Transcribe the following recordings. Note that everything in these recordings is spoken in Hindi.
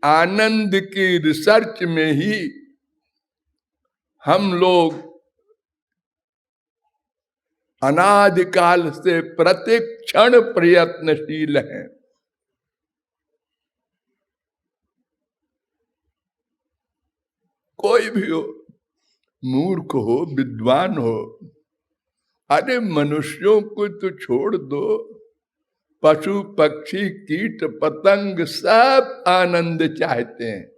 आनंद की रिसर्च में ही हम लोग अनादिकाल से प्रत्येक क्षण प्रयत्नशील हैं। कोई भी हो, मूर्ख हो, विद्वान हो, अरे मनुष्यों को तो छोड़ दो, पशु पक्षी कीट पतंग सब आनंद चाहते हैं।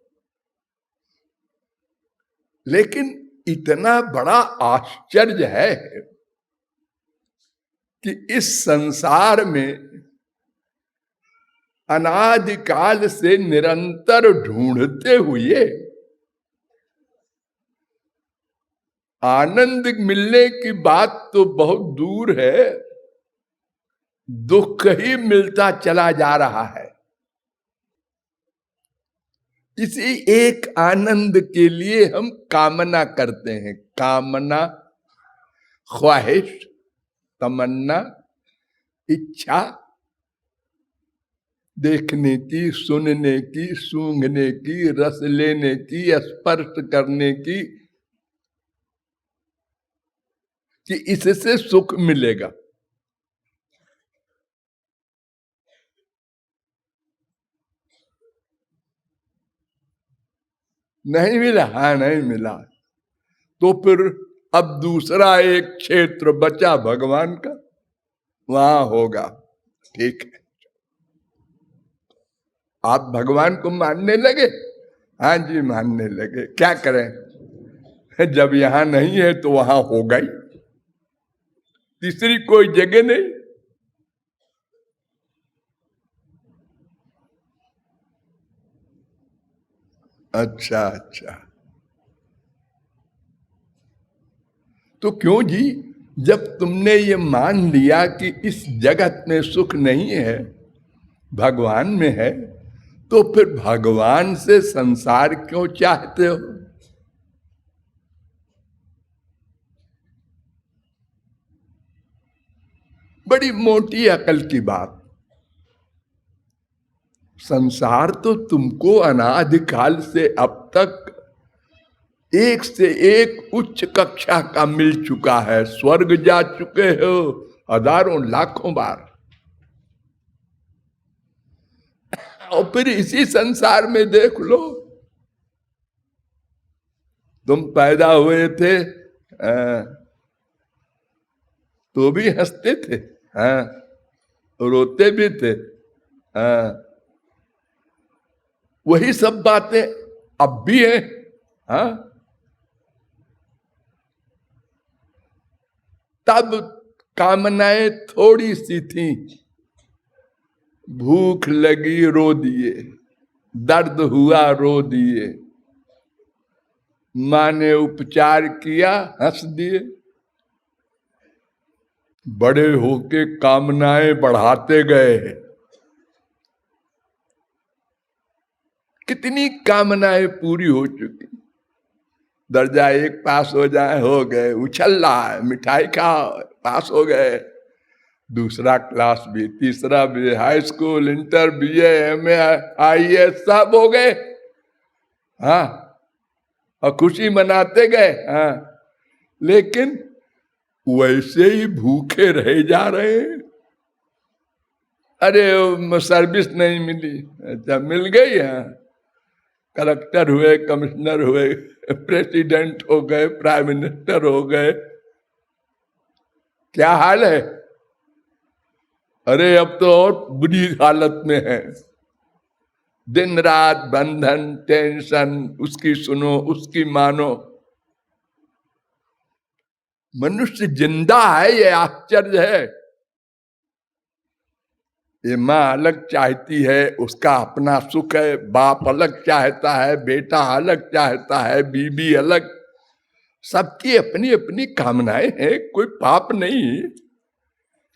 लेकिन इतना बड़ा आश्चर्य है कि इस संसार में अनादिकाल से निरंतर ढूंढते हुए आनंद मिलने की बात तो बहुत दूर है, दुख ही मिलता चला जा रहा है। इसी एक आनंद के लिए हम कामना करते हैं। कामना, ख्वाहिश, तमन्ना, इच्छा, देखने की, सुनने की, सूंघने की, रस लेने की, स्पर्श करने की, कि इससे सुख मिलेगा। नहीं मिला, हाँ नहीं मिला, तो फिर अब दूसरा एक क्षेत्र बचा भगवान का, वहां होगा। ठीक है, आप भगवान को मानने लगे? हाँ जी मानने लगे। क्या करें, जब यहां नहीं है तो वहां होगा ही, तीसरी कोई जगह नहीं। अच्छा अच्छा, तो क्यों जी, जब तुमने ये मान लिया कि इस जगत में सुख नहीं है, भगवान में है, तो फिर भगवान से संसार क्यों चाहते हो? बड़ी मोटी अकल की बात। संसार तो तुमको अनादिकाल से अब तक एक से एक उच्च कक्षा का मिल चुका है। स्वर्ग जा चुके हो हजारों लाखों बार, और फिर इसी संसार में देख लो, तुम पैदा हुए थे तो भी हंसते थे, हाँ, रोते भी थे, हाँ, वही सब बातें अब भी है, हाँ। तब कामनाएं थोड़ी सी थी, भूख लगी रो दिए, दर्द हुआ रो दिए, मां ने उपचार किया हंस दिए। बड़े होके कामनाएं बढ़ाते गए हैं। कितनी कामनाएं पूरी हो चुकी। दर्जा एक पास हो जाए, हो गए, उछल रहा है, मिठाई खाओ, पास हो गए। दूसरा क्लास भी, तीसरा भी, high school, inter, BA, MA, IAS सब हो गए, हाँ, और खुशी मनाते गए, हाँ। लेकिन वैसे ही भूखे रह जा रहे हैं। अरे सर्विस नहीं मिली, अच्छा मिल गई, हाँ, कलेक्टर हुए, कमिश्नर हुए, प्रेसिडेंट हो गए, प्राइम मिनिस्टर हो गए, क्या हाल है? अरे अब तो और बुरी हालत में है। दिन रात बंधन, टेंशन, उसकी सुनो उसकी मानो। मनुष्य जिंदा है, ये आश्चर्य है। ये माँ अलग चाहती है, उसका अपना सुख है, बाप अलग चाहता है, बेटा अलग चाहता है, बीबी अलग, सबकी अपनी अपनी कामनाएं हैं, कोई पाप नहीं।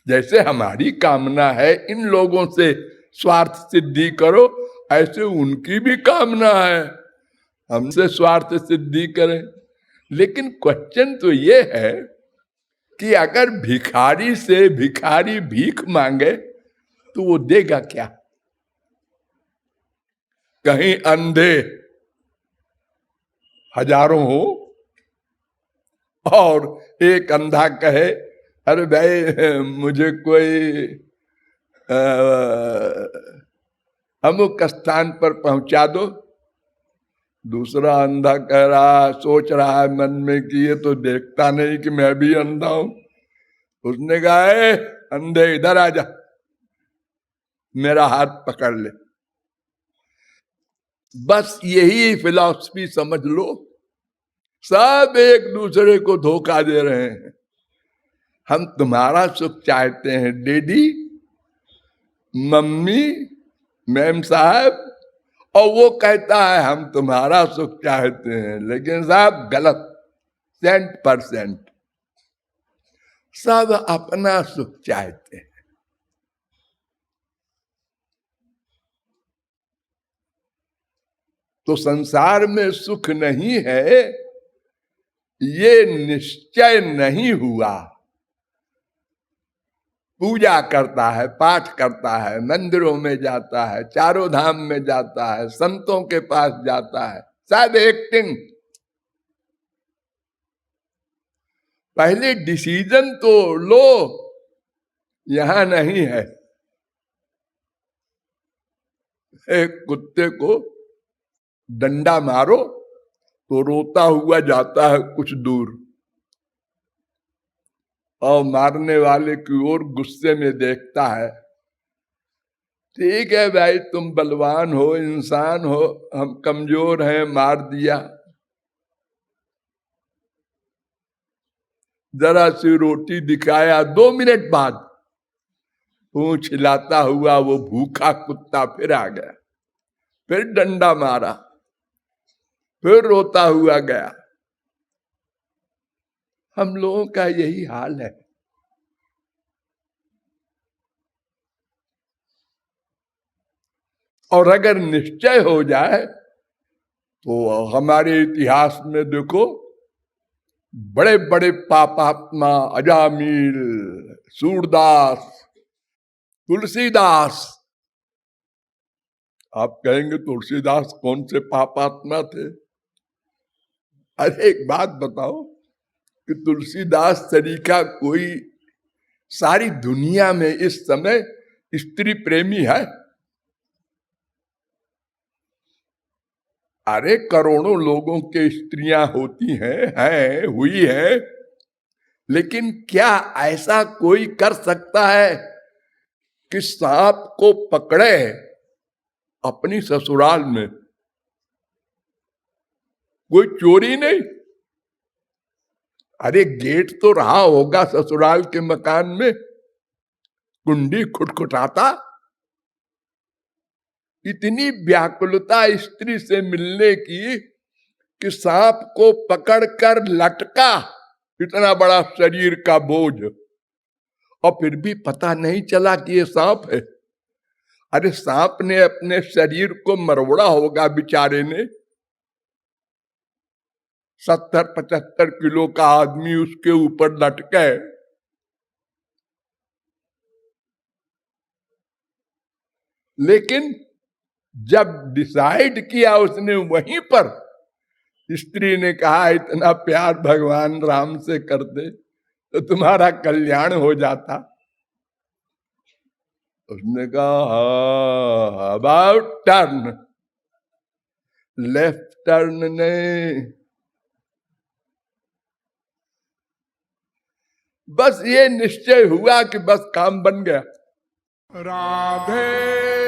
जैसे हमारी कामना है इन लोगों से स्वार्थ सिद्धि करो, ऐसे उनकी भी कामना है हमसे स्वार्थ सिद्धि करें। लेकिन क्वेश्चन तो ये है कि अगर भिखारी से भिखारी भीख मांगे तो वो देगा क्या? कहीं अंधे हजारों हो और एक अंधा कहे अरे भाई मुझे कोई अमुक स्थान पर पहुंचा दो। दूसरा अंधा कह रहा, सोच रहा है मन में कि ये तो देखता नहीं कि मैं भी अंधा हूं। उसने कहा अंधे इधर आ जा, मेरा हाथ पकड़ ले। बस यही फिलॉसफी समझ लो, सब एक दूसरे को धोखा दे रहे हैं। हम तुम्हारा सुख चाहते हैं डैडी, मम्मी, मैम साहब, और वो कहता है हम तुम्हारा सुख चाहते हैं। लेकिन साहब गलत, 100%। सब अपना सुख चाहते हैं। तो संसार में सुख नहीं है, ये निश्चय नहीं हुआ। पूजा करता है, पाठ करता है, मंदिरों में जाता है, चारों धाम में जाता है, संतों के पास जाता है, सब एक्टिंग। पहले डिसीजन तो लो, यहां नहीं है। एक कुत्ते को डंडा मारो तो रोता हुआ जाता है कुछ दूर, और मारने वाले की ओर गुस्से में देखता है। ठीक है भाई, तुम बलवान हो, इंसान हो, हम कमजोर हैं, मार दिया। जरा सी रोटी दिखाया, 2 मिनट बाद पूंछ हिलाता हुआ वो भूखा कुत्ता फिर आ गया, फिर डंडा मारा, फिर रोता हुआ गया। हम लोगों का यही हाल है। और अगर निश्चय हो जाए तो हमारे इतिहास में देखो, बड़े बड़े पापात्मा, अजामिल, सूरदास, तुलसीदास। आप कहेंगे तुलसीदास कौन से पापात्मा थे? अरे एक बात बताओ कि तुलसीदास तरीका कोई सारी दुनिया में इस समय स्त्री प्रेमी है? अरे करोड़ों लोगों के स्त्रियां होती हैं, हुई है, लेकिन क्या ऐसा कोई कर सकता है कि सांप को पकड़े अपनी ससुराल में? कोई चोरी नहीं। अरे गेट तो रहा होगा ससुराल के मकान में, कुंडी खुटखुटाता। इतनी व्याकुलता स्त्री से मिलने की कि सांप को पकड़कर लटका, इतना बड़ा शरीर का बोझ, और फिर भी पता नहीं चला कि ये सांप है। अरे सांप ने अपने शरीर को मरोड़ा होगा बेचारे ने। 70-75 किलो का आदमी उसके ऊपर लटके। लेकिन जब डिसाइड किया उसने, वहीं पर स्त्री ने कहा इतना प्यार भगवान राम से करते तो तुम्हारा कल्याण हो जाता। उसने कहा अबाउट टर्न, लेफ्ट टर्न नहीं। बस ये निश्चय हुआ कि बस काम बन गया। राधे